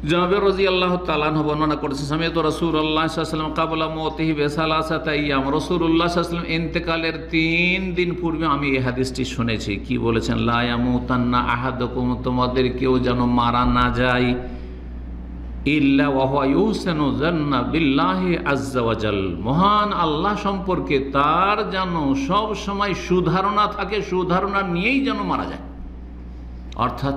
জাবের রাদিয়াল্লাহু তাআলা আনহু বর্ণনা করেছেন, সামিআতু রাসূলুল্লাহ সাল্লাল্লাহু আলাইহি ওয়াসাল্লাম ক্বাবলা মাউতিহি বিসালাসাতি আইয়াম, রাসূলুল্লাহ সাল্লাল্লাহু আলাইহি ওয়াসাল্লাম ইন্তেকালের 3 দিন পূর্বে আমি এই হাদিসটি শুনেছি। কি বলেছেন? লা ইয়ামুতান্না আহাদুকুম, তোমাদের কেউ যেন মারা না যায়, ইল্লা ওয়া হুয়া ইউহসিনু যান্না বিল্লাহি আযজা ওয়া জাল, মহান আল্লাহ সম্পর্কে তার যেন সব সময় সুধারণা থাকে, সুধারণা নিয়েই যেন মারা যায়। অর্থাৎ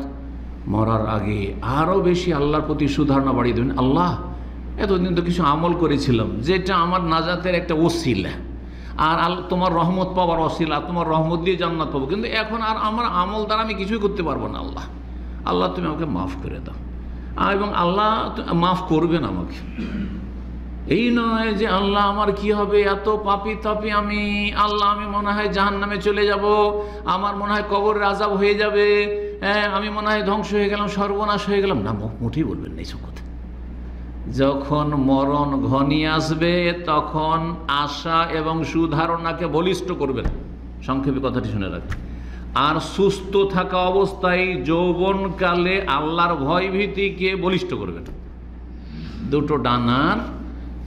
মরার আগে আরও বেশি আল্লাহর প্রতি সুধারণা বাড়িয়ে দেবেন। আল্লাহ, এতদিন তো কিছু আমল করেছিলাম যেটা আমার নাজাতের একটা ওসিলা, আর তোমার রহমত পাওয়ার ওসিলা, তোমার রহমত দিয়ে জান্নাত পাবো, কিন্তু এখন আর আমার আমল দ্বারা আমি কিছুই করতে পারবো না। আল্লাহ, আল্লাহ তুমি আমাকে মাফ করে দাও, এবং আল্লাহ মাফ করবেন আমাকে। এই নয় যে আল্লাহ আমার কি হবে, এত পাপী তাপী আমি, আল্লাহ আমি মনে হয় জাহান্নামে চলে যাব, আমার মনে হয় কবরের আযাব হয়ে যাবে, আমি মনে হয় ধ্বংস হয়ে গেলাম, সর্বনাশ হয়ে গেলাম। না, মোটেই বলবেন না এইসব কথা। যখন মরণ ঘনিয়ে আসবে তখন আশা এবং সুধারণাকে বলিষ্ঠ করবেন। সংক্ষেপে কথাটি শুনে রাখবেন। আর সুস্থ থাকা অবস্থায় যৌবনকালে আল্লাহর ভয় ভীতিকে বলিষ্ঠ করবেন।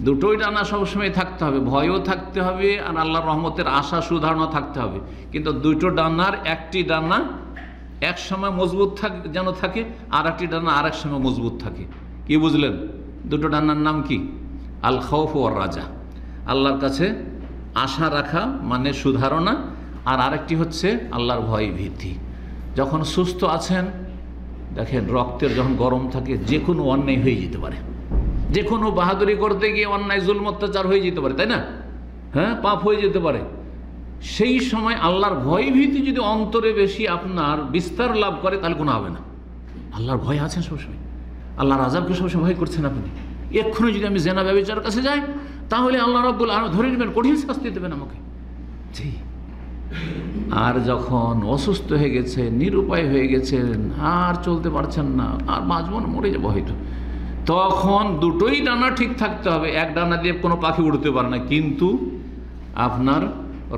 দুটোই ডানা সবসময় থাকতে হবে, ভয়ও থাকতে হবে আর আল্লাহর রহমতের আশা সুধারণা থাকতে হবে। কিন্তু দুটো ডানার একটি ডানা এক সময় মজবুত যেন থাকে, আর একটি ডানা আর এক সময় মজবুত থাকে। কি বুঝলেন? দুটো ডানার নাম কি? আল খাউফ ওয়ার রাজা, আল্লাহর কাছে আশা রাখা মানে সুধারণা, আর আরেকটি হচ্ছে আল্লাহর ভয় ভীতি। যখন সুস্থ আছেন, দেখেন রক্তের যখন গরম থাকে যে কোনো অন্যায় হয়ে যেতে পারে, যে কোনো বাহাদুরি করতে গিয়ে অন্যায় জুলম অত্যাচার হয়ে যেতে পারে, তাই না? হ্যাঁ, পাপ হয়ে যেতে পারে। সেই সময় আল্লাহর ভয় ভীতি যদি অন্তরে বেশি আপনার বিস্তার লাভ করে তাহলে কোনো হবে না। আল্লাহর ভয় আছেন সবসময়, আল্লাহর আযাবকে সবসময় ভয় করছেন আপনি। এক্ষুনি যদি আমি জেনা ব্যভিচারের কাছে যাই তাহলে আল্লাহ রাব্বুল আলামিন ধরে নেবেন, কঠিন শাস্তি দেবেন আমাকে। জি। আর যখন অসুস্থ হয়ে গেছে, নিরুপায় হয়ে গেছেন, আর চলতে পারছেন না, আর বাঁচব না, মরে যাবো হয়তো, তখন দুটোই ডানা ঠিক থাকতে হবে। এক ডানা দিয়ে কোনো পাখি উড়তে পারে না, কিন্তু আপনার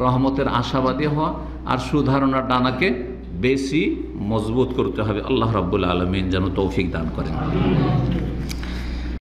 রহমতের আশাবাদী হওয়া আর সুধারণার ডানাকে বেশি মজবুত করতে হবে। আল্লাহ রাব্বুল আলামিন যেন তৌফিক দান করেন।